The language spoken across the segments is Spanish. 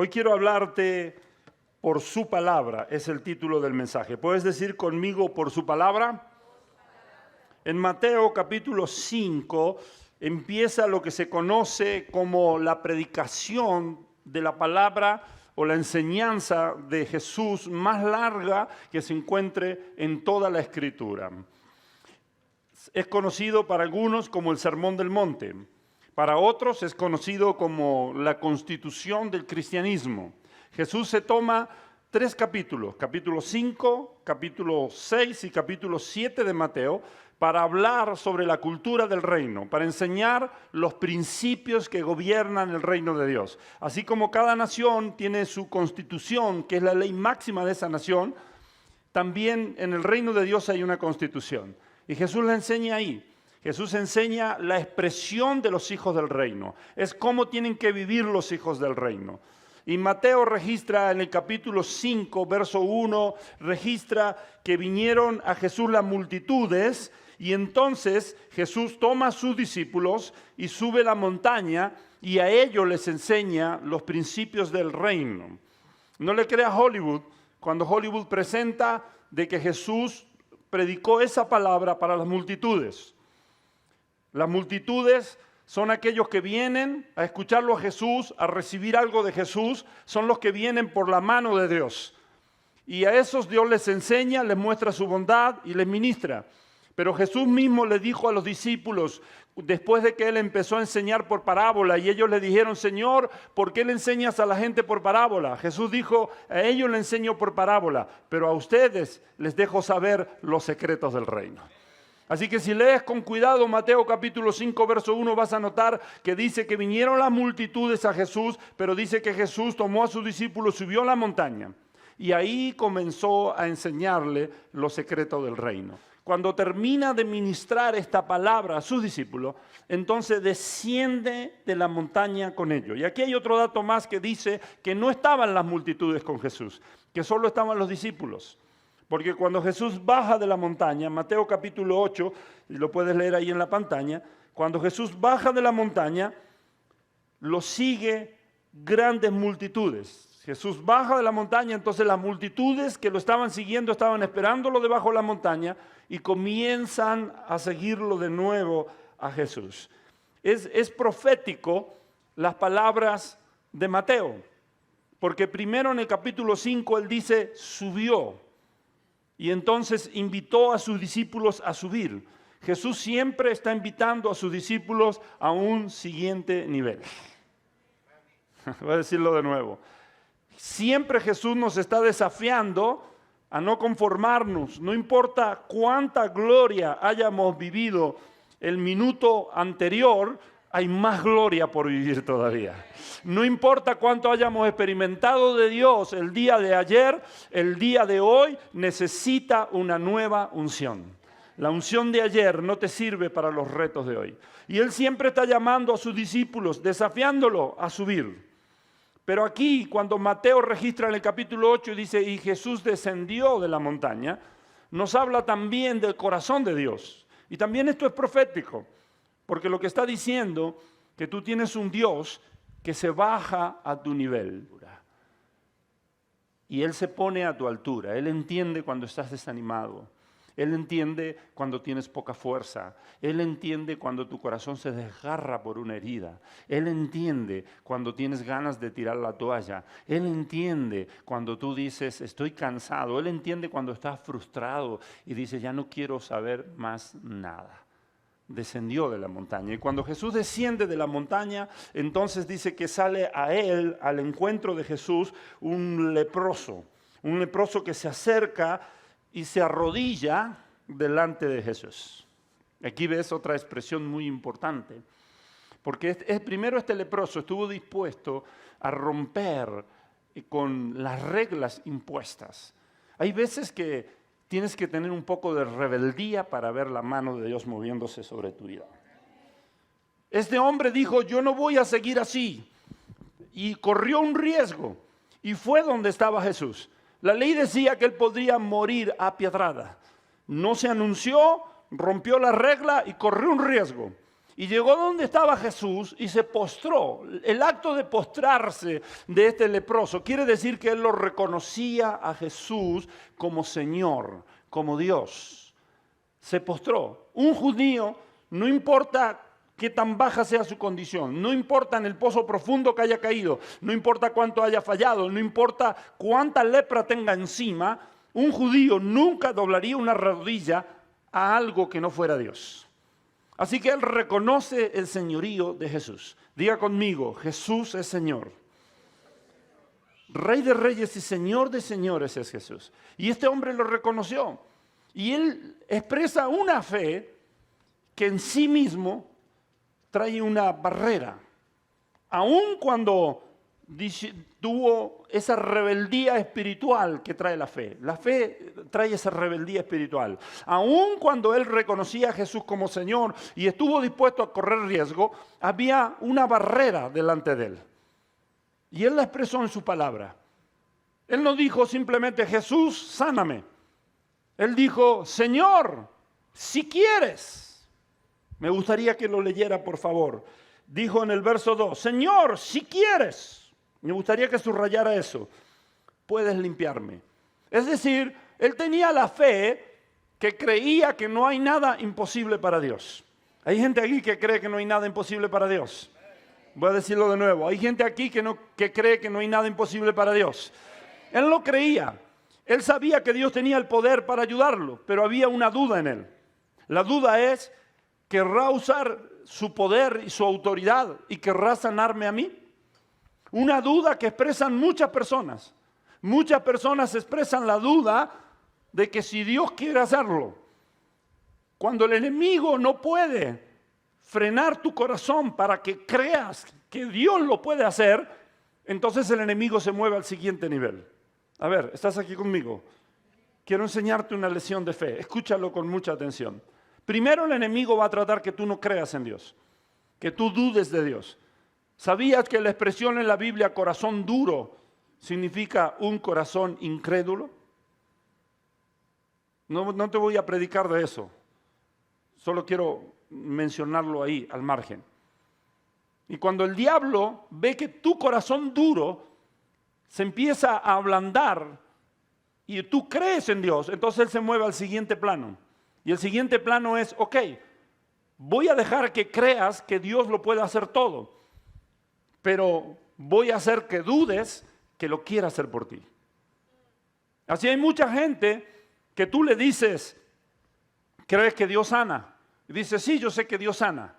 Hoy quiero hablarte por su palabra, es el título del mensaje. ¿Puedes decir conmigo por su palabra? En Mateo capítulo 5 empieza lo que se conoce como la predicación de la palabra o la enseñanza de Jesús más larga que se encuentre en toda la Escritura. Es conocido para algunos como el Sermón del Monte. Para otros es conocido como la constitución del cristianismo. Jesús se toma 3 capítulos, capítulo 5, capítulo 6 y capítulo 7 de Mateo, para hablar sobre la cultura del reino, para enseñar los principios que gobiernan el reino de Dios. Así como cada nación tiene su constitución, que es la ley máxima de esa nación, también en el reino de Dios hay una constitución. Y Jesús la enseña ahí. Jesús enseña la expresión de los hijos del reino. Es cómo tienen que vivir los hijos del reino. Y Mateo registra en el capítulo 5, verso 1, registra que vinieron a Jesús las multitudes y entonces Jesús toma a sus discípulos y sube la montaña y a ellos les enseña los principios del reino. No le creas a Hollywood cuando Hollywood presenta de que Jesús predicó esa palabra para las multitudes. Las multitudes son aquellos que vienen a escucharlo a Jesús, a recibir algo de Jesús, son los que vienen por la mano de Dios. Y a esos Dios les enseña, les muestra su bondad y les ministra. Pero Jesús mismo le dijo a los discípulos, después de que Él empezó a enseñar por parábola, y ellos le dijeron, Señor, ¿por qué le enseñas a la gente por parábola? Jesús dijo, a ellos le enseño por parábola, pero a ustedes les dejo saber los secretos del reino. Así que si lees con cuidado Mateo capítulo 5, verso 1, vas a notar que dice que vinieron las multitudes a Jesús, pero dice que Jesús tomó a sus discípulos, subió a la montaña y ahí comenzó a enseñarle los secretos del reino. Cuando termina de ministrar esta palabra a sus discípulos, entonces desciende de la montaña con ellos. Y aquí hay otro dato más que dice que no estaban las multitudes con Jesús, que solo estaban los discípulos. Porque cuando Jesús baja de la montaña, Mateo capítulo 8, y lo puedes leer ahí en la pantalla, cuando Jesús baja de la montaña, lo sigue grandes multitudes. Jesús baja de la montaña, entonces las multitudes que lo estaban siguiendo estaban esperándolo debajo de la montaña y comienzan a seguirlo de nuevo a Jesús. Es profético las palabras de Mateo, porque primero en el capítulo 5 él dice, subió. Y entonces invitó a sus discípulos a subir. Jesús siempre está invitando a sus discípulos a un siguiente nivel. Voy a decirlo de nuevo. Siempre Jesús nos está desafiando a no conformarnos. No importa cuánta gloria hayamos vivido el minuto anterior, hay más gloria por vivir todavía. No importa cuánto hayamos experimentado de Dios el día de ayer, el día de hoy necesita una nueva unción. La unción de ayer no te sirve para los retos de hoy. Y Él siempre está llamando a sus discípulos, desafiándolo a subir. Pero aquí, cuando Mateo registra en el capítulo 8 y dice, y Jesús descendió de la montaña, nos habla también del corazón de Dios. Y también esto es profético. Porque lo que está diciendo que tú tienes un Dios que se baja a tu nivel. Y Él se pone a tu altura. Él entiende cuando estás desanimado. Él entiende cuando tienes poca fuerza. Él entiende cuando tu corazón se desgarra por una herida. Él entiende cuando tienes ganas de tirar la toalla. Él entiende cuando tú dices, estoy cansado. Él entiende cuando estás frustrado y dices, ya no quiero saber más nada. Descendió de la montaña. Y cuando Jesús desciende de la montaña, entonces dice que sale a él, al encuentro de Jesús, un leproso que se acerca y se arrodilla delante de Jesús. Aquí ves otra expresión muy importante, porque primero este leproso estuvo dispuesto a romper con las reglas impuestas. Hay veces que tienes que tener un poco de rebeldía para ver la mano de Dios moviéndose sobre tu vida. Este hombre dijo, yo no voy a seguir así. Y corrió un riesgo. Y fue donde estaba Jesús. La ley decía que él podría morir apiedrada. No se anunció, rompió la regla y corrió un riesgo. Y llegó donde estaba Jesús y se postró. El acto de postrarse de este leproso quiere decir que él lo reconocía a Jesús como Señor, como Dios. Se postró. Un judío, no importa qué tan baja sea su condición, no importa en el pozo profundo que haya caído, no importa cuánto haya fallado, no importa cuánta lepra tenga encima, un judío nunca doblaría una rodilla a algo que no fuera Dios. Así que él reconoce el señorío de Jesús. Diga conmigo, Jesús es Señor. Rey de reyes y Señor de señores es Jesús. Y este hombre lo reconoció. Y él expresa una fe que en sí mismo trae una barrera. Aun cuando tuvo esa rebeldía espiritual que trae la fe. La fe trae esa rebeldía espiritual. Aun cuando él reconocía a Jesús como Señor y estuvo dispuesto a correr riesgo, había una barrera delante de él. Y él la expresó en su palabra. Él no dijo simplemente, Jesús, sáname. Él dijo, Señor, si quieres. Me gustaría que lo leyera, por favor. Dijo en el verso 2, Señor, si quieres. Me gustaría que subrayara eso. Puedes limpiarme. Es decir, él tenía la fe que creía que no hay nada imposible para Dios. Hay gente aquí que cree que no hay nada imposible para Dios. Voy a decirlo de nuevo. Hay gente aquí que cree que no hay nada imposible para Dios. Él lo creía. Él sabía que Dios tenía el poder para ayudarlo, pero había una duda en él. La duda es, ¿querrá usar su poder y su autoridad y querrá sanarme a mí? Una duda que expresan muchas personas. Muchas personas expresan la duda de que si Dios quiere hacerlo, cuando el enemigo no puede frenar tu corazón para que creas que Dios lo puede hacer, entonces el enemigo se mueve al siguiente nivel. A ver, ¿estás aquí conmigo? Quiero enseñarte una lección de fe. Escúchalo con mucha atención. Primero, el enemigo va a tratar que tú no creas en Dios, que tú dudes de Dios. ¿Sabías que la expresión en la Biblia corazón duro significa un corazón incrédulo? No te voy a predicar de eso. Solo quiero mencionarlo ahí, al margen. Y cuando el diablo ve que tu corazón duro se empieza a ablandar y tú crees en Dios, entonces él se mueve al siguiente plano. Y el siguiente plano es, ok, voy a dejar que creas que Dios lo puede hacer todo, pero voy a hacer que dudes que lo quiera hacer por ti. Así hay mucha gente que tú le dices, ¿crees que Dios sana? Y dice, sí, yo sé que Dios sana.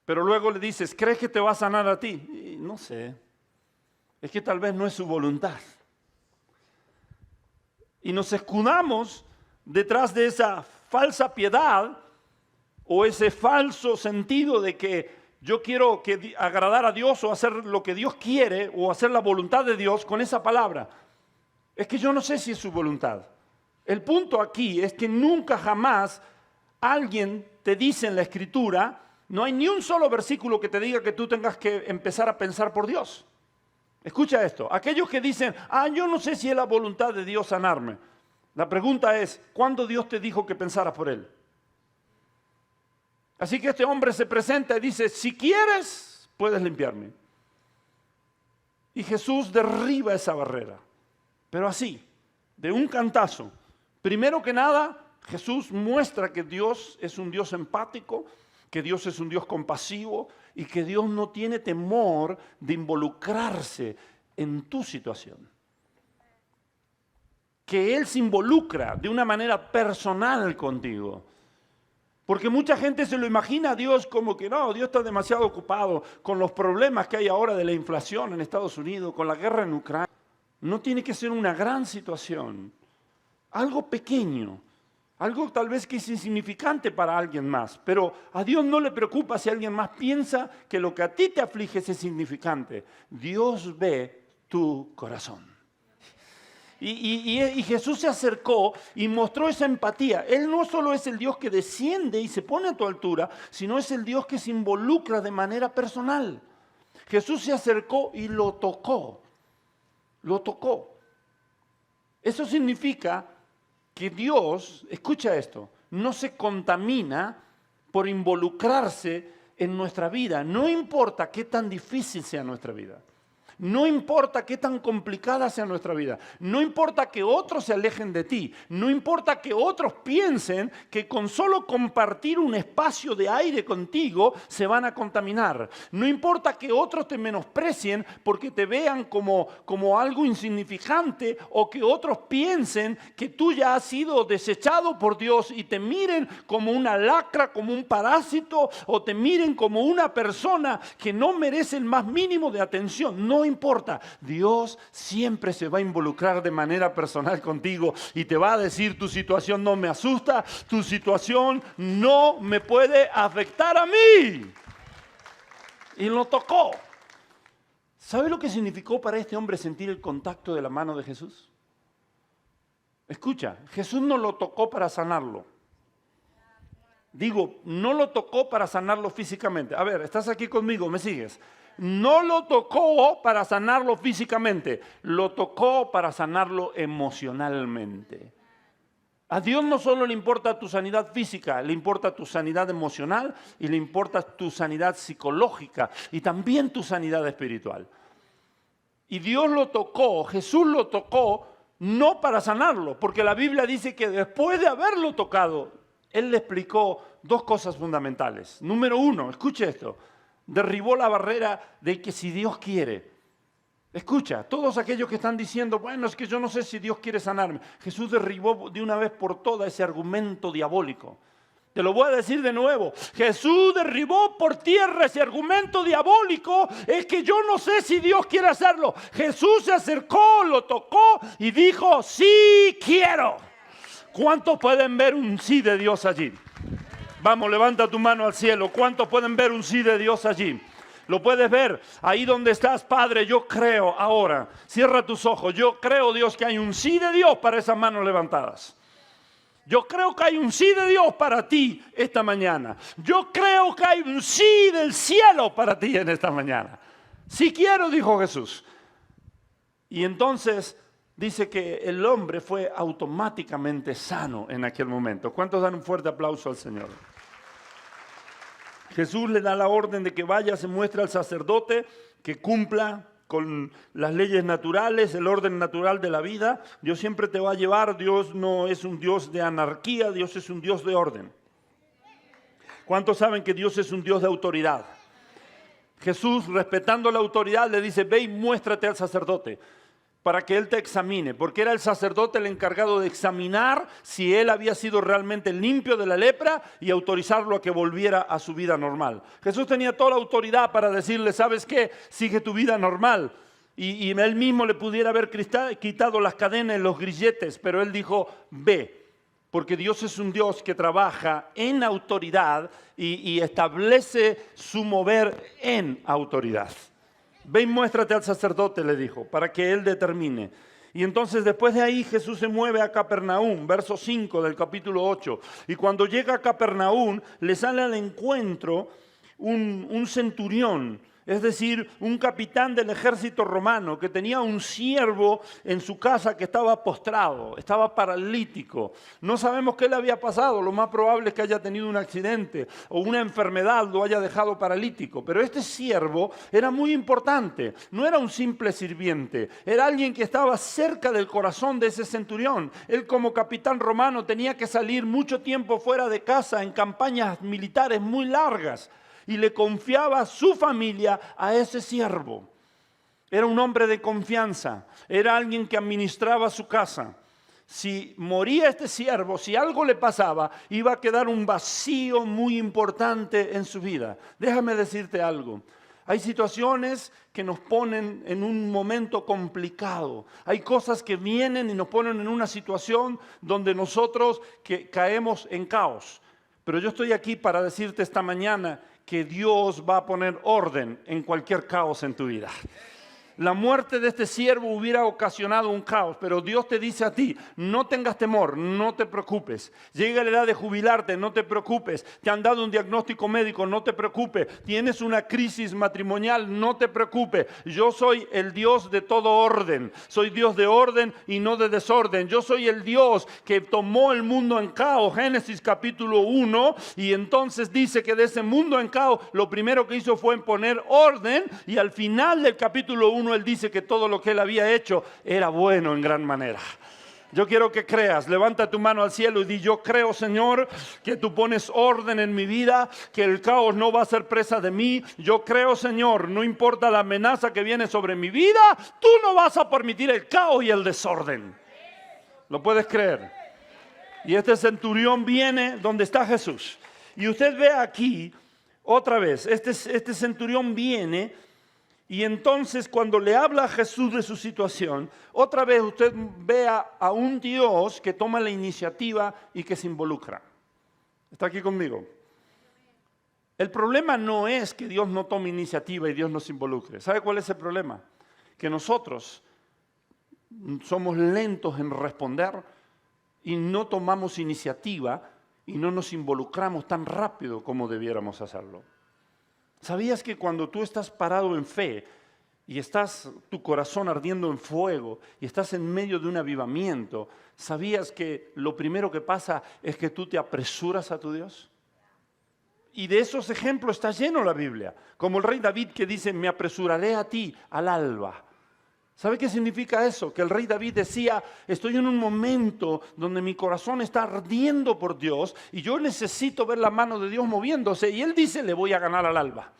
Pero luego le dices, ¿crees que te va a sanar a ti? Y no sé, es que tal vez no es su voluntad. Y nos escudamos detrás de esa falsa piedad o ese falso sentido de que yo quiero agradar a Dios o hacer lo que Dios quiere o hacer la voluntad de Dios con esa palabra. Es que yo no sé si es su voluntad. El punto aquí es que nunca jamás alguien te dice en la Escritura, no hay ni un solo versículo que te diga que tú tengas que empezar a pensar por Dios. Escucha esto, aquellos que dicen, yo no sé si es la voluntad de Dios sanarme. La pregunta es, ¿cuándo Dios te dijo que pensaras por Él? Así que este hombre se presenta y dice, si quieres, puedes limpiarme. Y Jesús derriba esa barrera, pero así, de un cantazo. Primero que nada, Jesús muestra que Dios es un Dios empático, que Dios es un Dios compasivo y que Dios no tiene temor de involucrarse en tu situación. Que Él se involucra de una manera personal contigo. Porque mucha gente se lo imagina a Dios como que no, Dios está demasiado ocupado con los problemas que hay ahora de la inflación en Estados Unidos, con la guerra en Ucrania. No tiene que ser una gran situación, algo pequeño, algo tal vez que es insignificante para alguien más, pero a Dios no le preocupa si alguien más piensa que lo que a ti te aflige es insignificante. Dios ve tu corazón. Y Jesús se acercó y mostró esa empatía. Él no solo es el Dios que desciende y se pone a tu altura, sino es el Dios que se involucra de manera personal. Jesús se acercó y lo tocó. Lo tocó. Eso significa que Dios, escucha esto, no se contamina por involucrarse en nuestra vida. No importa qué tan difícil sea nuestra vida. No importa qué tan complicada sea nuestra vida. No importa que otros se alejen de ti. No importa que otros piensen que con solo compartir un espacio de aire contigo se van a contaminar. No importa que otros te menosprecien porque te vean como algo insignificante, o que otros piensen que tú ya has sido desechado por Dios y te miren como una lacra, como un parásito, o te miren como una persona que no merece el más mínimo de atención. No importa, Dios siempre se va a involucrar de manera personal contigo y te va a decir: tu situación no me asusta, tu situación no me puede afectar a mí. Y lo tocó. ¿Sabe lo que significó para este hombre sentir el contacto de la mano de Jesús? Escucha, Jesús no lo tocó para sanarlo. Digo, no lo tocó para sanarlo físicamente. A ver, ¿estás aquí conmigo? ¿Me sigues? No lo tocó para sanarlo físicamente, lo tocó para sanarlo emocionalmente. A Dios no solo le importa tu sanidad física, le importa tu sanidad emocional y le importa tu sanidad psicológica y también tu sanidad espiritual. Y Dios lo tocó, Jesús lo tocó, no para sanarlo, porque la Biblia dice que después de haberlo tocado, Él le explicó dos cosas fundamentales. Número uno, escuche esto. Derribó la barrera de que si Dios quiere. Escucha, todos aquellos que están diciendo: bueno, es que yo no sé si Dios quiere sanarme. Jesús derribó de una vez por todas ese argumento diabólico. Te lo voy a decir de nuevo. Jesús derribó por tierra ese argumento diabólico. Es que yo no sé si Dios quiere hacerlo. Jesús se acercó, lo tocó y dijo: sí quiero. ¿Cuántos pueden ver un sí de Dios allí? Vamos, levanta tu mano al cielo. ¿Cuántos pueden ver un sí de Dios allí? ¿Lo puedes ver? Ahí donde estás, Padre, yo creo ahora. Cierra tus ojos. Yo creo, Dios, que hay un sí de Dios para esas manos levantadas. Yo creo que hay un sí de Dios para ti esta mañana. Yo creo que hay un sí del cielo para ti en esta mañana. Sí quiero, dijo Jesús. Y entonces dice que el hombre fue automáticamente sano en aquel momento. ¿Cuántos dan un fuerte aplauso al Señor? Jesús le da la orden de que vaya, se muestre al sacerdote, que cumpla con las leyes naturales, el orden natural de la vida. Dios siempre te va a llevar. Dios no es un Dios de anarquía, Dios es un Dios de orden. ¿Cuántos saben que Dios es un Dios de autoridad? Jesús, respetando la autoridad, le dice: ve y muéstrate al sacerdote para que él te examine, porque era el sacerdote el encargado de examinar si él había sido realmente limpio de la lepra y autorizarlo a que volviera a su vida normal. Jesús tenía toda la autoridad para decirle: ¿sabes qué? Sigue tu vida normal. Y él mismo le pudiera haber quitado las cadenas, los grilletes, pero él dijo: ve, porque Dios es un Dios que trabaja en autoridad y establece su mover en autoridad. Ve y muéstrate al sacerdote, le dijo, para que él determine. Y entonces después de ahí Jesús se mueve a Capernaum, verso 5 del capítulo 8. Y cuando llega a Capernaum, le sale al encuentro un centurión, es decir, un capitán del ejército romano que tenía un siervo en su casa que estaba postrado, estaba paralítico. No sabemos qué le había pasado, lo más probable es que haya tenido un accidente o una enfermedad lo haya dejado paralítico. Pero este siervo era muy importante, no era un simple sirviente, era alguien que estaba cerca del corazón de ese centurión. Él, como capitán romano, tenía que salir mucho tiempo fuera de casa en campañas militares muy largas. Y le confiaba su familia a ese siervo. Era un hombre de confianza. Era alguien que administraba su casa. Si moría este siervo, si algo le pasaba, iba a quedar un vacío muy importante en su vida. Déjame decirte algo. Hay situaciones que nos ponen en un momento complicado. Hay cosas que vienen y nos ponen en una situación donde nosotros caemos en caos. Pero yo estoy aquí para decirte esta mañana que Dios va a poner orden en cualquier caos en tu vida. La muerte de este siervo hubiera ocasionado un caos, pero Dios te dice a ti, no tengas temor, no te preocupes. Llega la edad de jubilarte, no te preocupes. Te han dado un diagnóstico médico, no te preocupes. Tienes una crisis matrimonial, no te preocupes. Yo soy el Dios de todo orden. Soy Dios de orden y no de desorden. Yo soy el Dios que tomó el mundo en caos, Génesis capítulo 1, y entonces dice que de ese mundo en caos, lo primero que hizo fue poner orden, y al final del capítulo 1 él dice que todo lo que él había hecho era bueno en gran manera. Yo quiero que creas, levanta tu mano al cielo y di, yo creo, Señor, que tú pones orden en mi vida, que el caos no va a ser presa de mí. Yo creo, Señor, no importa la amenaza que viene sobre mi vida, tú no vas a permitir el caos y el desorden. ¿Lo puedes creer? Y este centurión viene donde está Jesús. Y usted ve aquí, otra vez, este centurión viene. Y entonces cuando le habla a Jesús de su situación, otra vez usted ve a un Dios que toma la iniciativa y que se involucra. ¿Está aquí conmigo? El problema no es que Dios no tome iniciativa y Dios no se involucre. ¿Sabe cuál es el problema? Que nosotros somos lentos en responder y no tomamos iniciativa y no nos involucramos tan rápido como debiéramos hacerlo. ¿Sabías que cuando tú estás parado en fe y estás tu corazón ardiendo en fuego y estás en medio de un avivamiento, ¿sabías que lo primero que pasa es que tú te apresuras a tu Dios? Y de esos ejemplos está lleno la Biblia, como el rey David que dice, me apresuraré a ti al alba. ¿Sabe qué significa eso? Que el rey David decía, estoy en un momento donde mi corazón está ardiendo por Dios y yo necesito ver la mano de Dios moviéndose. Y él dice, le voy a ganar al alba.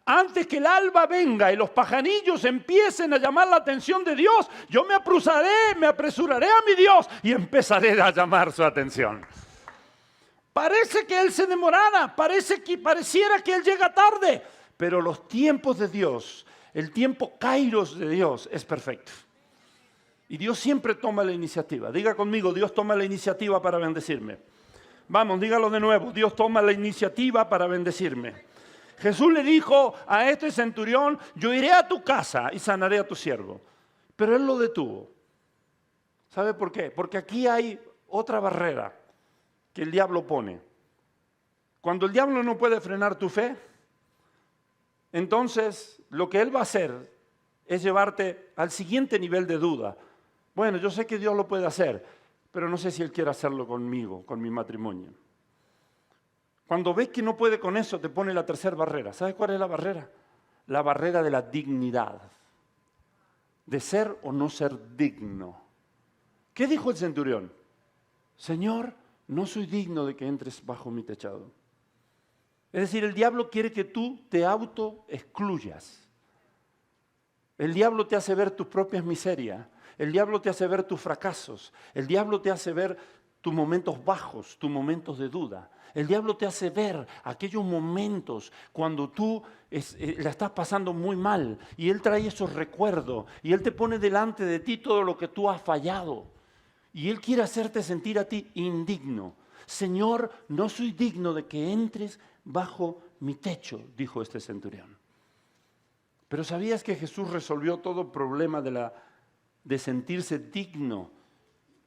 Antes que el alba venga y los pajarillos empiecen a llamar la atención de Dios, yo me apresuraré a mi Dios y empezaré a llamar su atención. Parece que él se demorara, pareciera que él llega tarde, pero los tiempos de Dios, el tiempo kairos de Dios es perfecto. Y Dios siempre toma la iniciativa. Diga conmigo, Dios toma la iniciativa para bendecirme. Vamos, dígalo de nuevo, Dios toma la iniciativa para bendecirme. Jesús le dijo a este centurión, yo iré a tu casa y sanaré a tu siervo. Pero él lo detuvo. ¿Sabe por qué? Porque aquí hay otra barrera que el diablo pone. Cuando el diablo no puede frenar tu fe, entonces lo que él va a hacer es llevarte al siguiente nivel de duda. Bueno, yo sé que Dios lo puede hacer, pero no sé si él quiere hacerlo conmigo, con mi matrimonio. Cuando ves que no puede con eso, te pone la tercera barrera. ¿Sabes cuál es la barrera? La barrera de la dignidad. De ser o no ser digno. ¿Qué dijo el centurión? Señor, no soy digno de que entres bajo mi techado. Es decir, el diablo quiere que tú te autoexcluyas. El diablo te hace ver tus propias miserias. El diablo te hace ver tus fracasos. El diablo te hace ver tus momentos bajos, tus momentos de duda. El diablo te hace ver aquellos momentos cuando tú la estás pasando muy mal y él trae esos recuerdos y él te pone delante de ti todo lo que tú has fallado. Y él quiere hacerte sentir a ti indigno. Señor, no soy digno de que entres bajo mi techo, dijo este centurión. Pero ¿sabías que Jesús resolvió todo problema de sentirse digno?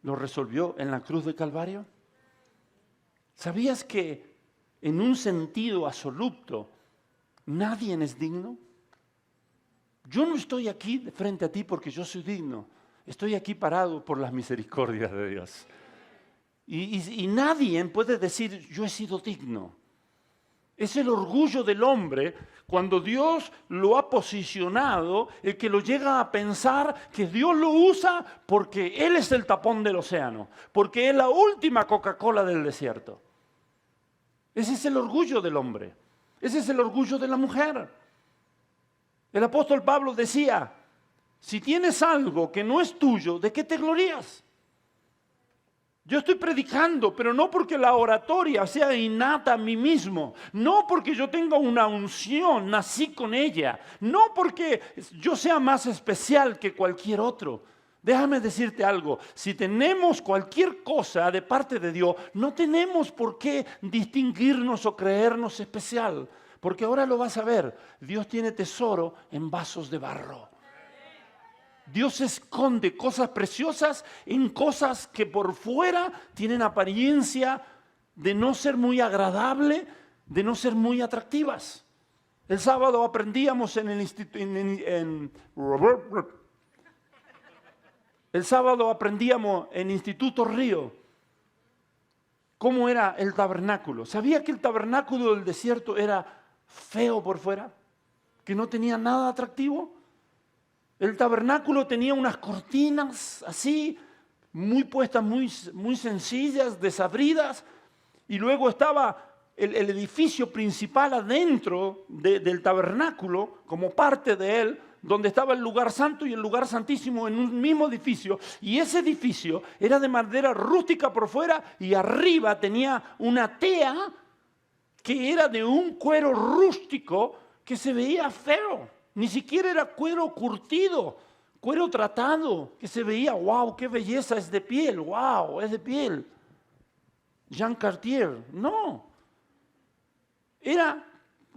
Lo resolvió en la cruz de Calvario. ¿Sabías que en un sentido absoluto nadie es digno? Yo no estoy aquí de frente a ti porque yo soy digno. Estoy aquí parado por las misericordias de Dios. Y nadie puede decir, yo he sido digno. Es el orgullo del hombre cuando Dios lo ha posicionado, el que lo llega a pensar que Dios lo usa porque Él es el tapón del océano, porque es la última Coca-Cola del desierto. Ese es el orgullo del hombre. Ese es el orgullo de la mujer. El apóstol Pablo decía, si tienes algo que no es tuyo, ¿de qué te glorías? Yo estoy predicando, pero no porque la oratoria sea innata a mí mismo, no porque yo tenga una unción, nací con ella, no porque yo sea más especial que cualquier otro. Déjame decirte algo, si tenemos cualquier cosa de parte de Dios, no tenemos por qué distinguirnos o creernos especial, porque ahora lo vas a ver, Dios tiene tesoro en vasos de barro. Dios esconde cosas preciosas en cosas que por fuera tienen apariencia de no ser muy agradable, de no ser muy atractivas. El sábado aprendíamos el sábado aprendíamos en Instituto Río cómo era el tabernáculo. ¿Sabía que el tabernáculo del desierto era feo por fuera? Que no tenía nada atractivo. El tabernáculo tenía unas cortinas así, muy puestas, muy sencillas, desabridas. Y luego estaba el edificio principal adentro del tabernáculo, como parte de él, donde estaba el lugar santo y el lugar santísimo en un mismo edificio. Y ese edificio era de madera rústica por fuera y arriba tenía una tea que era de un cuero rústico que se veía feo. Ni siquiera era cuero curtido, cuero tratado, que se veía, wow, qué belleza, es de piel, wow, es de piel. Jean Cartier, no. Era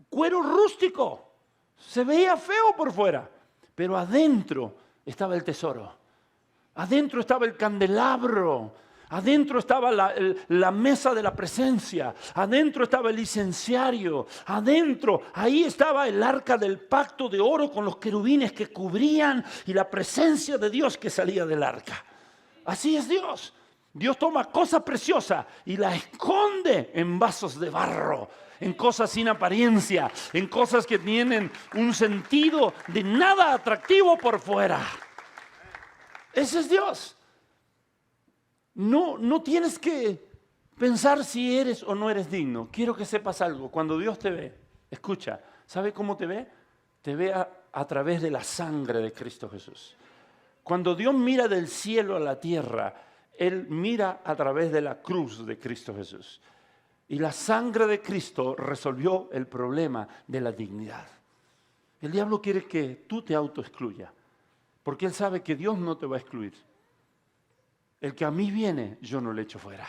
cuero rústico, se veía feo por fuera, pero adentro estaba el tesoro. Adentro estaba el candelabro. Adentro estaba la mesa de la presencia, adentro estaba el incenciario, adentro, ahí estaba el arca del pacto de oro con los querubines que cubrían y la presencia de Dios que salía del arca. Así es Dios. Dios toma cosas preciosas y las esconde en vasos de barro, en cosas sin apariencia, en cosas que tienen un sentido de nada atractivo por fuera. Ese es Dios. No tienes que pensar si eres o no eres digno. Quiero que sepas algo. Cuando Dios te ve, escucha, ¿sabe cómo te ve? Te ve a través de la sangre de Cristo Jesús. Cuando Dios mira del cielo a la tierra, Él mira a través de la cruz de Cristo Jesús. Y la sangre de Cristo resolvió el problema de la dignidad. El diablo quiere que tú te autoexcluyas, porque él sabe que Dios no te va a excluir. El que a mí viene, yo no le echo fuera.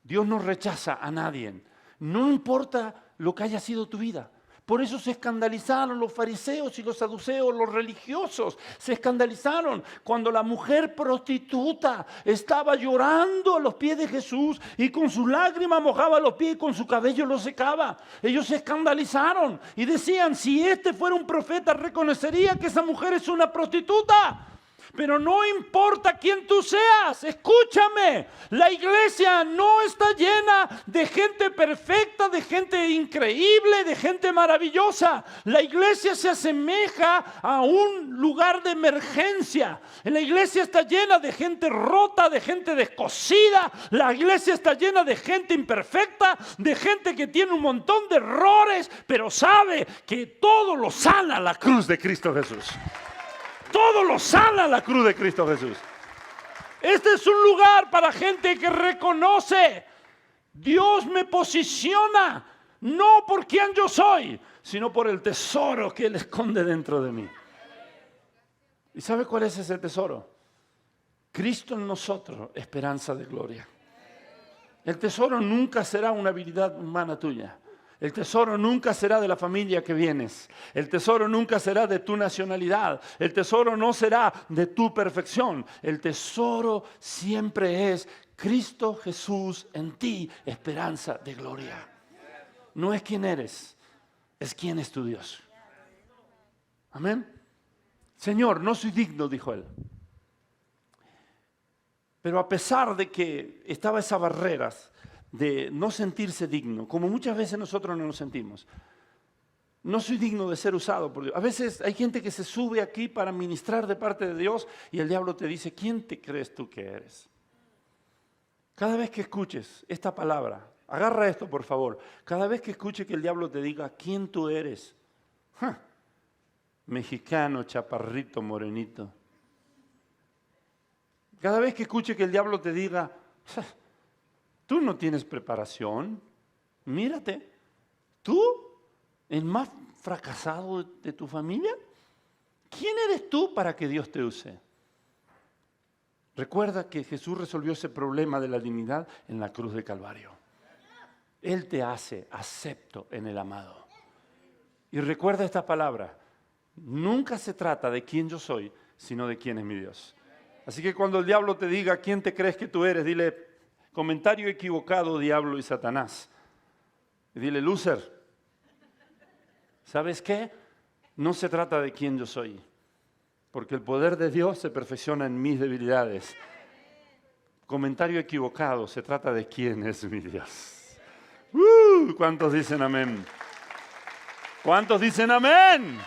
Dios no rechaza a nadie. No importa lo que haya sido tu vida. Por eso se escandalizaron los fariseos y los saduceos, los religiosos. Se escandalizaron cuando la mujer prostituta estaba llorando a los pies de Jesús y con sus lágrimas mojaba los pies y con su cabello los secaba. Ellos se escandalizaron y decían, si este fuera un profeta, reconocería que esa mujer es una prostituta. Pero no importa quién tú seas, escúchame, la iglesia no está llena de gente perfecta, de gente increíble, de gente maravillosa. La iglesia se asemeja a un lugar de emergencia. La iglesia está llena de gente rota, de gente descosida. La iglesia está llena de gente imperfecta, de gente que tiene un montón de errores, pero sabe que todo lo sana la cruz de Cristo Jesús. Todo lo sana la cruz de Cristo Jesús. Este es un lugar para gente que reconoce, Dios me posiciona, no por quien yo soy, sino por el tesoro que Él esconde dentro de mí. ¿Y sabe cuál es ese tesoro? Cristo en nosotros, esperanza de gloria. El tesoro nunca será una habilidad humana tuya. El tesoro nunca será de la familia que vienes. El tesoro nunca será de tu nacionalidad. El tesoro no será de tu perfección. El tesoro siempre es Cristo Jesús en ti, esperanza de gloria. No es quién eres, es quién es tu Dios. Amén. Señor, no soy digno, dijo él. Pero a pesar de que estaba esas barreras de no sentirse digno, como muchas veces nosotros no nos sentimos. No soy digno de ser usado por Dios. A veces hay gente que se sube aquí para ministrar de parte de Dios y el diablo te dice, ¿quién te crees tú que eres? Cada vez que escuches esta palabra, agarra esto por favor, cada vez que escuche que el diablo te diga, ¿quién tú eres? Mexicano, chaparrito, morenito. Cada vez que escuche que el diablo te diga, tú no tienes preparación, mírate, tú, el más fracasado de tu familia, ¿quién eres tú para que Dios te use? Recuerda que Jesús resolvió ese problema de la dignidad en la cruz de Calvario. Él te hace acepto en el amado. Y recuerda esta palabra, nunca se trata de quién yo soy, sino de quién es mi Dios. Así que cuando el diablo te diga quién te crees que tú eres, dile, comentario equivocado, diablo y Satanás. Y dile, loser, ¿sabes qué? No se trata de quién yo soy, porque el poder de Dios se perfecciona en mis debilidades. Comentario equivocado, se trata de quién es mi Dios. ¿Cuántos dicen amén? ¿Cuántos dicen amén?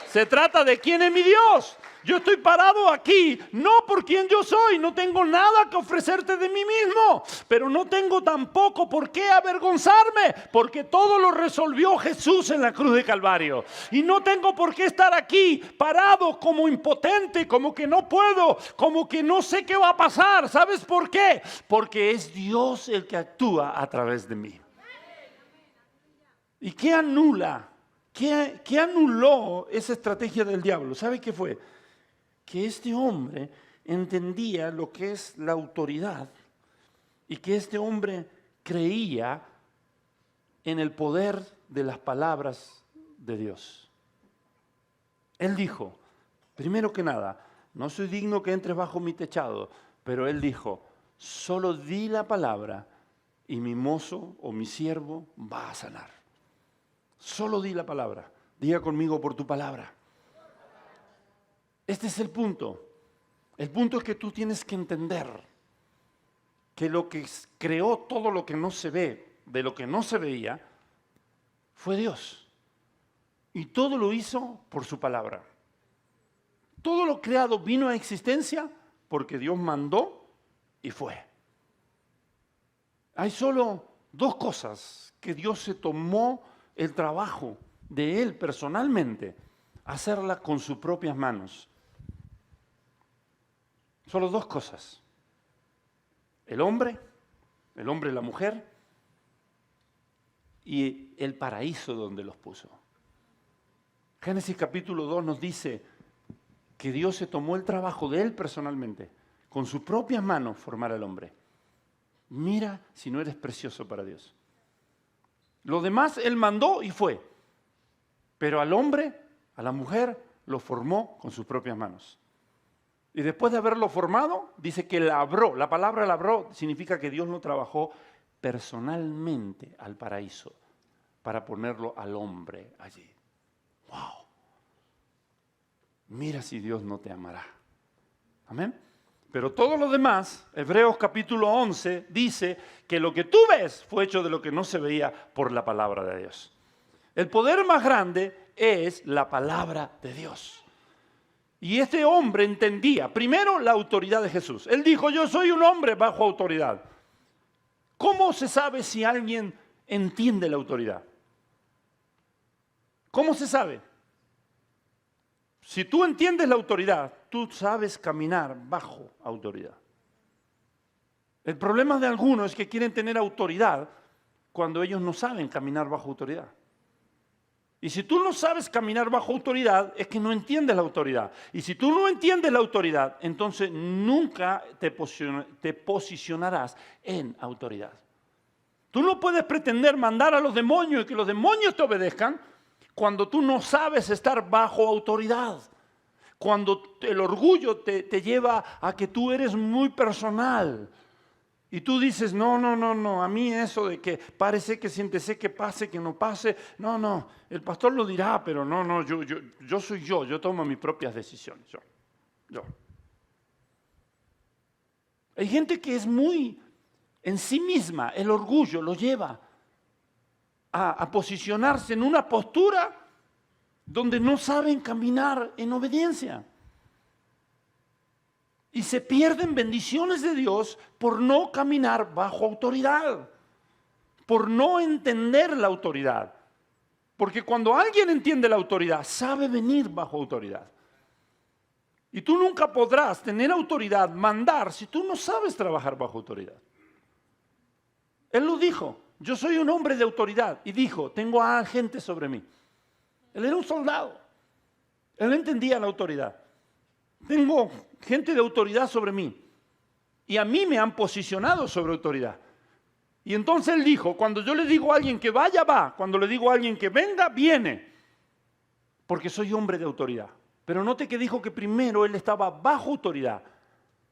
Se trata de quién es mi Dios. Yo estoy parado aquí, no por quién yo soy, no tengo nada que ofrecerte de mí mismo, pero no tengo tampoco por qué avergonzarme, porque todo lo resolvió Jesús en la cruz de Calvario. Y no tengo por qué estar aquí parado como impotente, como que no puedo, como que no sé qué va a pasar. ¿Sabes por qué? Porque es Dios el que actúa a través de mí. ¿Y qué anula? ¿Qué anuló esa estrategia del diablo? ¿Sabe qué fue? Que este hombre entendía lo que es la autoridad y que este hombre creía en el poder de las palabras de Dios. Él dijo, primero que nada, no soy digno que entres bajo mi techado, pero él dijo, solo di la palabra y mi mozo o mi siervo va a sanar. Solo di la palabra. Diga conmigo por tu palabra. Este es el punto. El punto es que tú tienes que entender que lo que creó todo lo que no se ve, de lo que no se veía, fue Dios. Y todo lo hizo por su palabra. Todo lo creado vino a existencia porque Dios mandó y fue. Hay solo dos cosas que Dios se tomó el trabajo de Él personalmente, hacerla con sus propias manos. Solo dos cosas. El hombre y la mujer, y el paraíso donde los puso. Génesis capítulo 2 nos dice que Dios se tomó el trabajo de Él personalmente, con sus propias manos formar al hombre. Mira si no eres precioso para Dios. Lo demás Él mandó y fue. Pero al hombre, a la mujer, lo formó con sus propias manos. Y después de haberlo formado, dice que labró. La palabra labró significa que Dios lo trabajó personalmente al paraíso para ponerlo al hombre allí. ¡Wow! Mira si Dios no te amará. Amén. Pero todo lo demás, Hebreos capítulo 11, dice que lo que tú ves fue hecho de lo que no se veía por la palabra de Dios. El poder más grande es la palabra de Dios. Y este hombre entendía, primero, la autoridad de Jesús. Él dijo, yo soy un hombre bajo autoridad. ¿Cómo se sabe si alguien entiende la autoridad? ¿Cómo se sabe? Si tú entiendes la autoridad, tú sabes caminar bajo autoridad. El problema de algunos es que quieren tener autoridad cuando ellos no saben caminar bajo autoridad. Y si tú no sabes caminar bajo autoridad, es que no entiendes la autoridad. Y si tú no entiendes la autoridad, entonces nunca te posicionarás en autoridad. Tú no puedes pretender mandar a los demonios y que los demonios te obedezcan cuando tú no sabes estar bajo autoridad. Cuando el orgullo te lleva a que tú eres muy personal. Y tú dices, no, a mí eso de que parece que siéntese que pase, que no pase, no, el pastor lo dirá, pero no, yo soy yo tomo mis propias decisiones, yo. Hay gente que es muy en sí misma, el orgullo lo lleva a posicionarse en una postura donde no saben caminar en obediencia. Y se pierden bendiciones de Dios por no caminar bajo autoridad, por no entender la autoridad. Porque cuando alguien entiende la autoridad, sabe venir bajo autoridad. Y tú nunca podrás tener autoridad, mandar, si tú no sabes trabajar bajo autoridad. Él lo dijo, yo soy un hombre de autoridad. Y dijo, tengo a gente sobre mí. Él era un soldado. Él entendía la autoridad. Tengo gente de autoridad sobre mí. Y a mí me han posicionado sobre autoridad. Y entonces él dijo, cuando yo le digo a alguien que vaya, va. Cuando le digo a alguien que venga, viene. Porque soy hombre de autoridad. Pero note que dijo que primero él estaba bajo autoridad.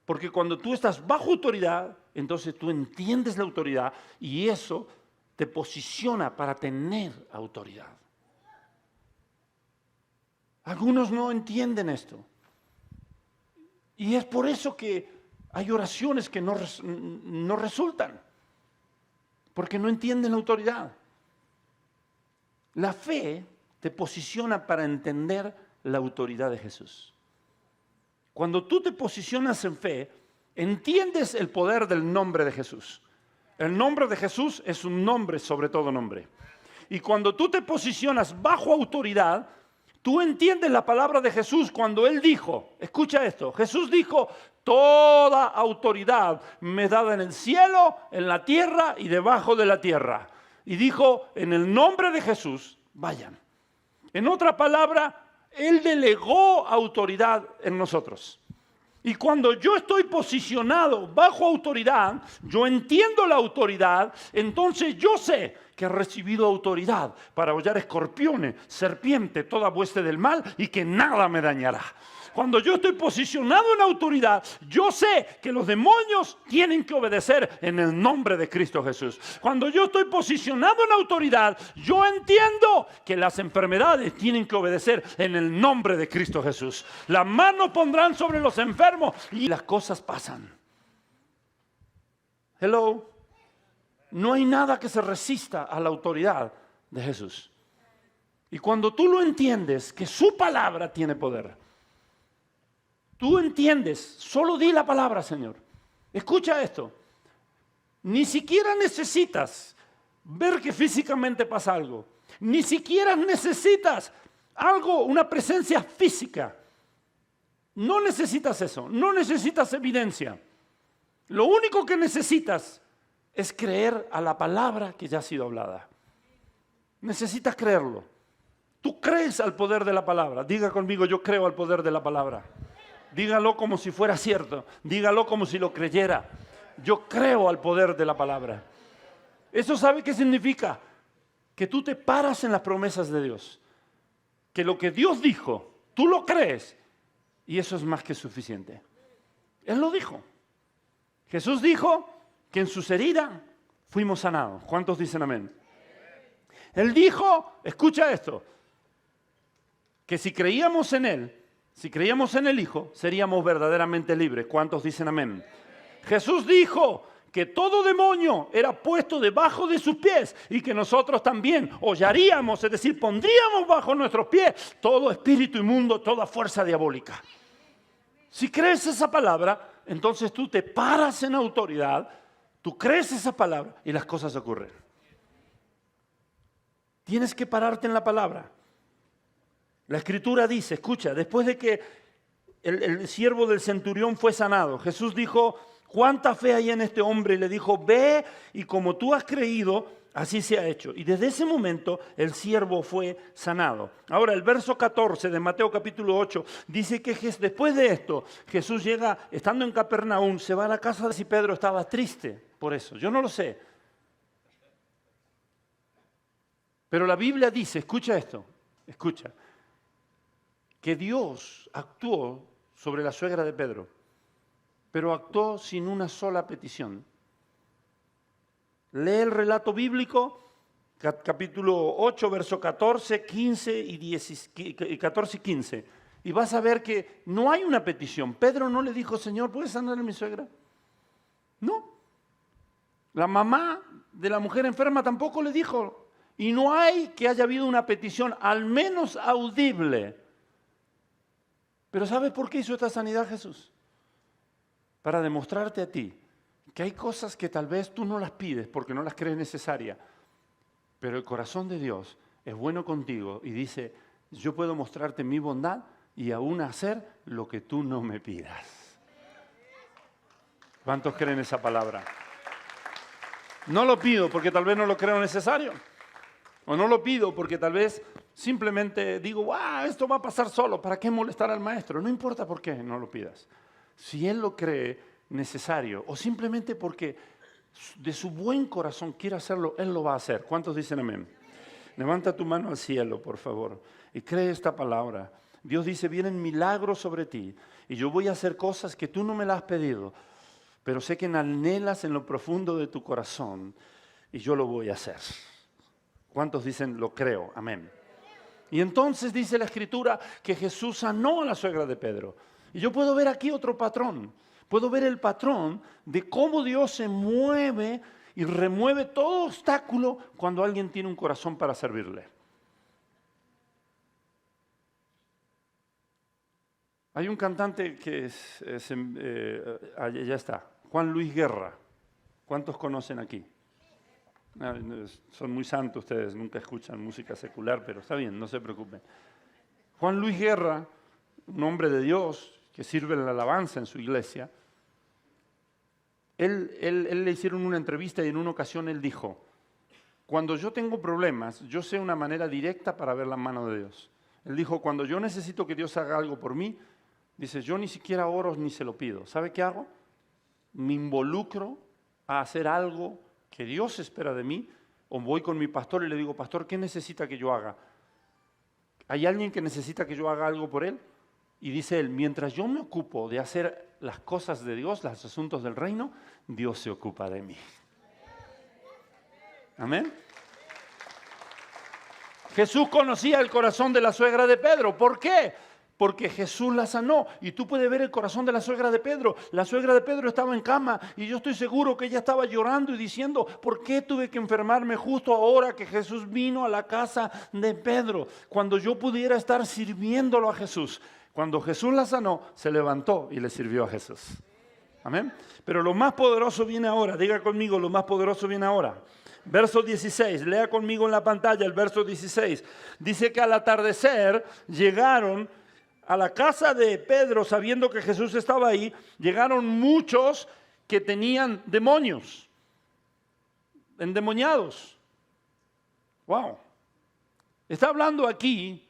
Porque cuando tú estás bajo autoridad, entonces tú entiendes la autoridad y eso te posiciona para tener autoridad. Algunos no entienden esto. Y es por eso que hay oraciones que no resultan. Porque no entienden la autoridad. La fe te posiciona para entender la autoridad de Jesús. Cuando tú te posicionas en fe, entiendes el poder del nombre de Jesús. El nombre de Jesús es un nombre sobre todo nombre. Y cuando tú te posicionas bajo autoridad, tú entiendes la palabra de Jesús cuando Él dijo, escucha esto, Jesús dijo, toda autoridad me es dada en el cielo, en la tierra y debajo de la tierra. Y dijo, en el nombre de Jesús, vayan. En otra palabra, Él delegó autoridad en nosotros. Y cuando yo estoy posicionado bajo autoridad, yo entiendo la autoridad, entonces yo sé que he recibido autoridad para hollar escorpiones, serpientes, toda hueste del mal y que nada me dañará. Cuando yo estoy posicionado en autoridad, yo sé que los demonios tienen que obedecer en el nombre de Cristo Jesús. Cuando yo estoy posicionado en autoridad, yo entiendo que las enfermedades tienen que obedecer en el nombre de Cristo Jesús. Las manos pondrán sobre los enfermos y las cosas pasan. Hello. No hay nada que se resista a la autoridad de Jesús. Y cuando tú lo entiendes, que su palabra tiene poder. Tú entiendes, solo di la palabra, Señor. Escucha esto. Ni siquiera necesitas ver que físicamente pasa algo. Ni siquiera necesitas algo, una presencia física. No necesitas eso, no necesitas evidencia. Lo único que necesitas es creer a la palabra que ya ha sido hablada. Necesitas creerlo. Tú crees al poder de la palabra. Diga conmigo, yo creo al poder de la palabra. Dígalo como si fuera cierto. Dígalo como si lo creyera. Yo creo al poder de la palabra. ¿Eso sabe qué significa? Que tú te paras en las promesas de Dios. Que lo que Dios dijo, tú lo crees. Y eso es más que suficiente. Él lo dijo. Jesús dijo que en sus heridas fuimos sanados. ¿Cuántos dicen amén? Él dijo, escucha esto, que si creíamos en Él, si creíamos en el Hijo, seríamos verdaderamente libres. ¿Cuántos dicen amén? Jesús dijo que todo demonio era puesto debajo de sus pies y que nosotros también hollaríamos, es decir, pondríamos bajo nuestros pies todo espíritu inmundo, toda fuerza diabólica. Si crees esa palabra, entonces tú te paras en autoridad, tú crees esa palabra y las cosas ocurren. Tienes que pararte en la palabra. La Escritura dice, escucha, después de que el siervo del centurión fue sanado, Jesús dijo, ¿cuánta fe hay en este hombre? Y le dijo, ve y como tú has creído, así se ha hecho. Y desde ese momento el siervo fue sanado. Ahora el verso 14 de Mateo capítulo 8 dice que después de esto Jesús llega, estando en Capernaum, se va a la casa de si Pedro estaba triste por eso. Yo no lo sé. Pero la Biblia dice, escucha esto, escucha, que Dios actuó sobre la suegra de Pedro, pero actuó sin una sola petición. Lee el relato bíblico, capítulo 8, verso 14, 15 y 14 y 15. Y vas a ver que no hay una petición. Pedro no le dijo, Señor, ¿puedes sanar a mi suegra? No. La mamá de la mujer enferma tampoco le dijo. Y no hay que haya habido una petición, al menos audible. Pero ¿sabes por qué hizo esta sanidad Jesús? Para demostrarte a ti que hay cosas que tal vez tú no las pides porque no las crees necesarias, pero el corazón de Dios es bueno contigo y dice, yo puedo mostrarte mi bondad y aún hacer lo que tú no me pidas. ¿Cuántos creen esa palabra? No lo pido porque tal vez no lo creo necesario. O no lo pido porque tal vez simplemente digo, wow, esto va a pasar solo, ¿para qué molestar al maestro? No importa por qué no lo pidas. Si él lo cree necesario o simplemente porque de su buen corazón quiere hacerlo, él lo va a hacer. ¿Cuántos dicen amén? Levanta tu mano al cielo, por favor, y cree esta palabra. Dios dice, vienen milagros sobre ti y yo voy a hacer cosas que tú no me las has pedido, pero sé que anhelas en lo profundo de tu corazón y yo lo voy a hacer. ¿Cuántos dicen lo creo? Amén. Y entonces dice la Escritura que Jesús sanó a la suegra de Pedro. Y yo puedo ver aquí otro patrón. Puedo ver el patrón de cómo Dios se mueve y remueve todo obstáculo cuando alguien tiene un corazón para servirle. Hay un cantante que ya está, Juan Luis Guerra. ¿Cuántos conocen aquí? Son muy santos ustedes, nunca escuchan música secular, pero está bien, no se preocupen. Juan Luis Guerra, un hombre de Dios que sirve en la alabanza en su iglesia, él le hicieron una entrevista y en una ocasión él dijo, cuando yo tengo problemas, yo sé una manera directa para ver la mano de Dios. Él dijo, cuando yo necesito que Dios haga algo por mí, dice, yo ni siquiera oro ni se lo pido. ¿Sabe qué hago? Me involucro a hacer algo que Dios espera de mí, o voy con mi pastor y le digo, pastor, ¿qué necesita que yo haga? ¿Hay alguien que necesita que yo haga algo por él? Y dice él, mientras yo me ocupo de hacer las cosas de Dios, los asuntos del reino, Dios se ocupa de mí. Amén. Jesús conocía el corazón de la suegra de Pedro. ¿Por qué? Porque Jesús la sanó. Y tú puedes ver el corazón de la suegra de Pedro. La suegra de Pedro estaba en cama y yo estoy seguro que ella estaba llorando y diciendo, ¿por qué tuve que enfermarme justo ahora que Jesús vino a la casa de Pedro? Cuando yo pudiera estar sirviéndolo a Jesús. Cuando Jesús la sanó, se levantó y le sirvió a Jesús. Amén. Pero lo más poderoso viene ahora. Diga conmigo, lo más poderoso viene ahora. Verso 16, lea conmigo en la pantalla el verso 16. Dice que al atardecer llegaron a la casa de Pedro, sabiendo que Jesús estaba ahí, llegaron muchos que tenían demonios, endemoniados. Wow. Está hablando aquí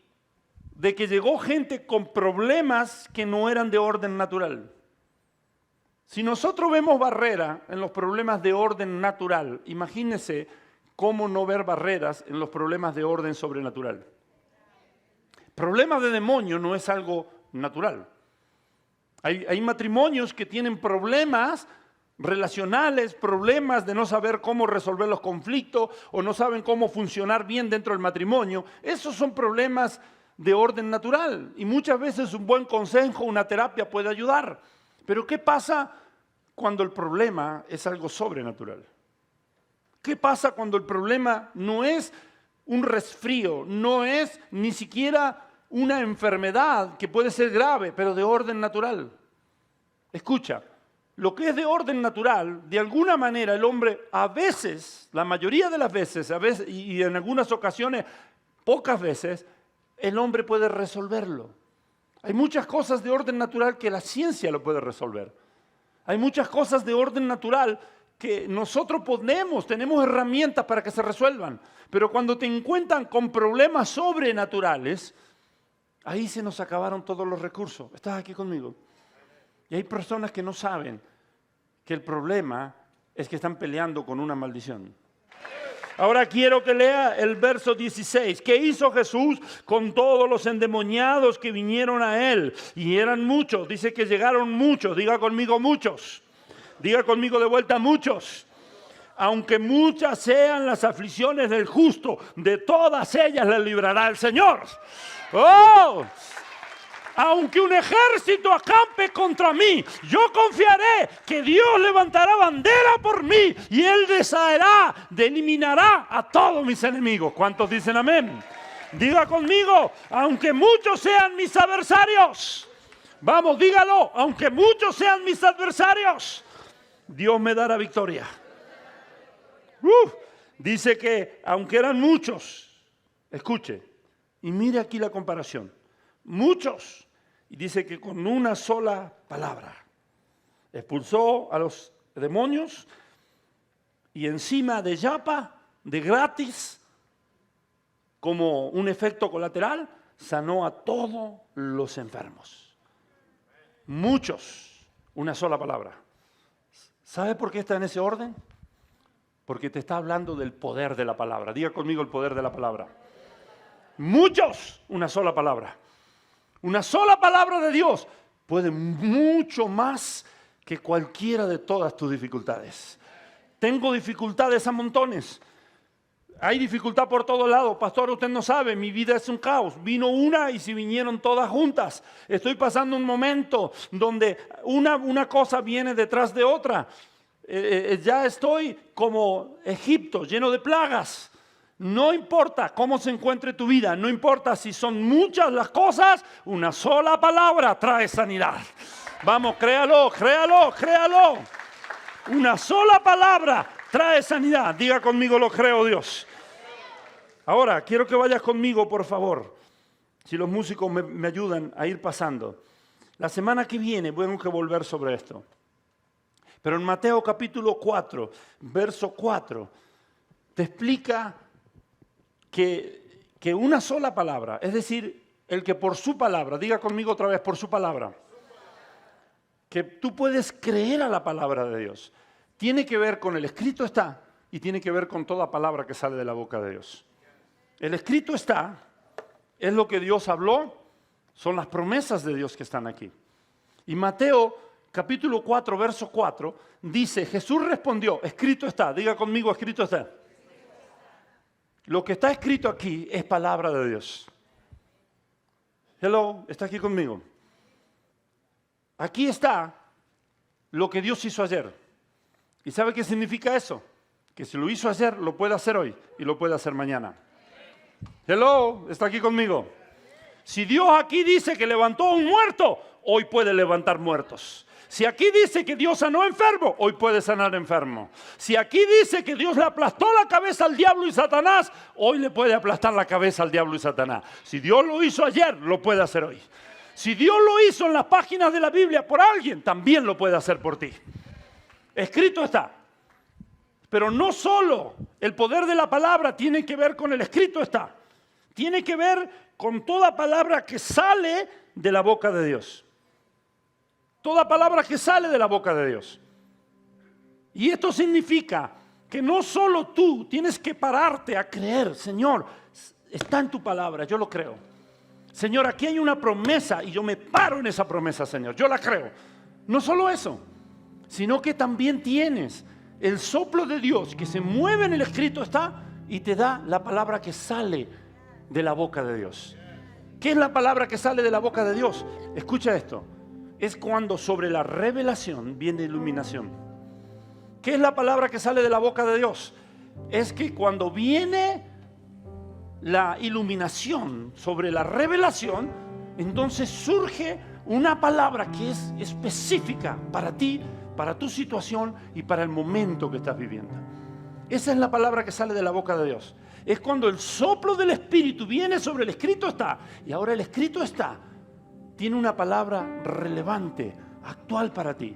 de que llegó gente con problemas que no eran de orden natural. Si nosotros vemos barrera en los problemas de orden natural, imagínese cómo no ver barreras en los problemas de orden sobrenatural. Problema de demonio no es algo natural. Hay matrimonios que tienen problemas relacionales, problemas de no saber cómo resolver los conflictos o no saben cómo funcionar bien dentro del matrimonio. Esos son problemas de orden natural y muchas veces un buen consejo, una terapia puede ayudar. Pero ¿qué pasa cuando el problema es algo sobrenatural? ¿Qué pasa cuando el problema no es un resfrío, no es ni siquiera una enfermedad que puede ser grave, pero de orden natural? Escucha, lo que es de orden natural, de alguna manera el hombre a veces, la mayoría de las veces, a veces y en algunas ocasiones, pocas veces, el hombre puede resolverlo. Hay muchas cosas de orden natural que la ciencia lo puede resolver. Hay muchas cosas de orden natural que nosotros tenemos herramientas para que se resuelvan. Pero cuando te encuentran con problemas sobrenaturales, ahí se nos acabaron todos los recursos. ¿Estás aquí conmigo? Y hay personas que no saben que el problema es que están peleando con una maldición. Ahora quiero que lea el verso 16. ¿Qué hizo Jesús con todos los endemoniados que vinieron a él? Y eran muchos. Dice que llegaron muchos. Diga conmigo muchos. Diga conmigo de vuelta muchos. Aunque muchas sean las aflicciones del justo, de todas ellas le librará el Señor. ¡Oh! Aunque un ejército acampe contra mí, yo confiaré que Dios levantará bandera por mí y Él eliminará a todos mis enemigos. ¿Cuántos dicen amén? Diga conmigo, aunque muchos sean mis adversarios. Vamos, dígalo, aunque muchos sean mis adversarios, Dios me dará victoria. Dice que aunque eran muchos, escuche, y mire aquí la comparación, muchos. Y dice que con una sola palabra expulsó a los demonios y encima de yapa, de gratis, como un efecto colateral, sanó a todos los enfermos. Muchos, una sola palabra. ¿Sabe por qué está en ese orden? Porque te está hablando del poder de la palabra. Diga conmigo el poder de la palabra. Muchos, una sola palabra. Una sola palabra de Dios puede mucho más que cualquiera de todas tus dificultades. Tengo dificultades a montones. Hay dificultad por todo lado. Pastor, usted no sabe, mi vida es un caos. Vino una y se vinieron todas juntas. Estoy pasando un momento donde una cosa viene detrás de otra. Ya estoy como Egipto, lleno de plagas. No importa cómo se encuentre tu vida, no importa si son muchas las cosas, una sola palabra trae sanidad. Vamos, créalo, créalo, créalo. Una sola palabra trae sanidad. Diga conmigo, lo creo, Dios. Ahora, quiero que vayas conmigo, por favor. Si los músicos me ayudan a ir pasando. La semana que viene tengo que volver sobre esto. Pero en Mateo capítulo 4, verso 4, te explica que una sola palabra, es decir, el que por su palabra, diga conmigo otra vez, por su palabra, que tú puedes creer a la palabra de Dios, tiene que ver con el escrito está y tiene que ver con toda palabra que sale de la boca de Dios. El escrito está, es lo que Dios habló, son las promesas de Dios que están aquí. Y Mateo capítulo 4, verso 4, dice, Jesús respondió, escrito está, diga conmigo, escrito está. Lo que está escrito aquí es palabra de Dios. Hello, ¿está aquí conmigo? Aquí está lo que Dios hizo ayer. ¿Y sabe qué significa eso? Que si lo hizo ayer, lo puede hacer hoy y lo puede hacer mañana. Hello, ¿está aquí conmigo? Si Dios aquí dice que levantó a un muerto, hoy puede levantar muertos. Si aquí dice que Dios sanó enfermo, hoy puede sanar enfermo. Si aquí dice que Dios le aplastó la cabeza al diablo y Satanás, hoy le puede aplastar la cabeza al diablo y Satanás. Si Dios lo hizo ayer, lo puede hacer hoy. Si Dios lo hizo en las páginas de la Biblia por alguien, también lo puede hacer por ti. Escrito está. Pero no solo el poder de la palabra tiene que ver con el escrito está. Tiene que ver con toda palabra que sale de la boca de Dios. Toda palabra que sale de la boca de Dios. Y esto significa que no solo tú tienes que pararte a creer, Señor, está en tu palabra, yo lo creo. Señor, aquí hay una promesa y yo me paro en esa promesa, Señor, yo la creo. No solo eso, sino que también tienes el soplo de Dios que se mueve en el escrito está y te da la palabra que sale de la boca de Dios. ¿Qué es la palabra que sale de la boca de Dios? Escucha esto. Es cuando sobre la revelación viene iluminación. ¿Qué es la palabra que sale de la boca de Dios? Es que cuando viene la iluminación sobre la revelación, entonces surge una palabra que es específica para ti, para tu situación y para el momento que estás viviendo. Esa es la palabra que sale de la boca de Dios. Es cuando el soplo del Espíritu viene sobre el escrito está, y ahora el escrito está, tiene una palabra relevante, actual para ti.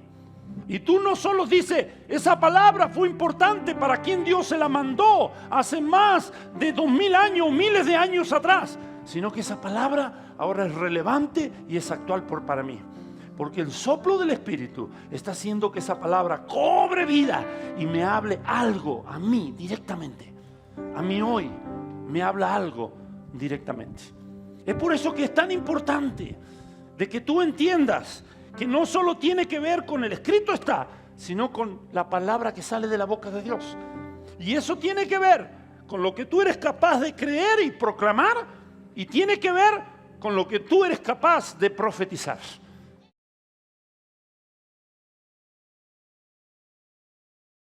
Y tú no solo dices, esa palabra fue importante para quien Dios se la mandó hace más de 2000 años, miles de años atrás, sino que esa palabra ahora es relevante y es actual para mí. Porque el soplo del Espíritu está haciendo que esa palabra cobre vida y me hable algo a mí directamente. A mí hoy me habla algo directamente. Es por eso que es tan importante de que tú entiendas que no solo tiene que ver con el escrito está, sino con la palabra que sale de la boca de Dios. Y eso tiene que ver con lo que tú eres capaz de creer y proclamar, y tiene que ver con lo que tú eres capaz de profetizar.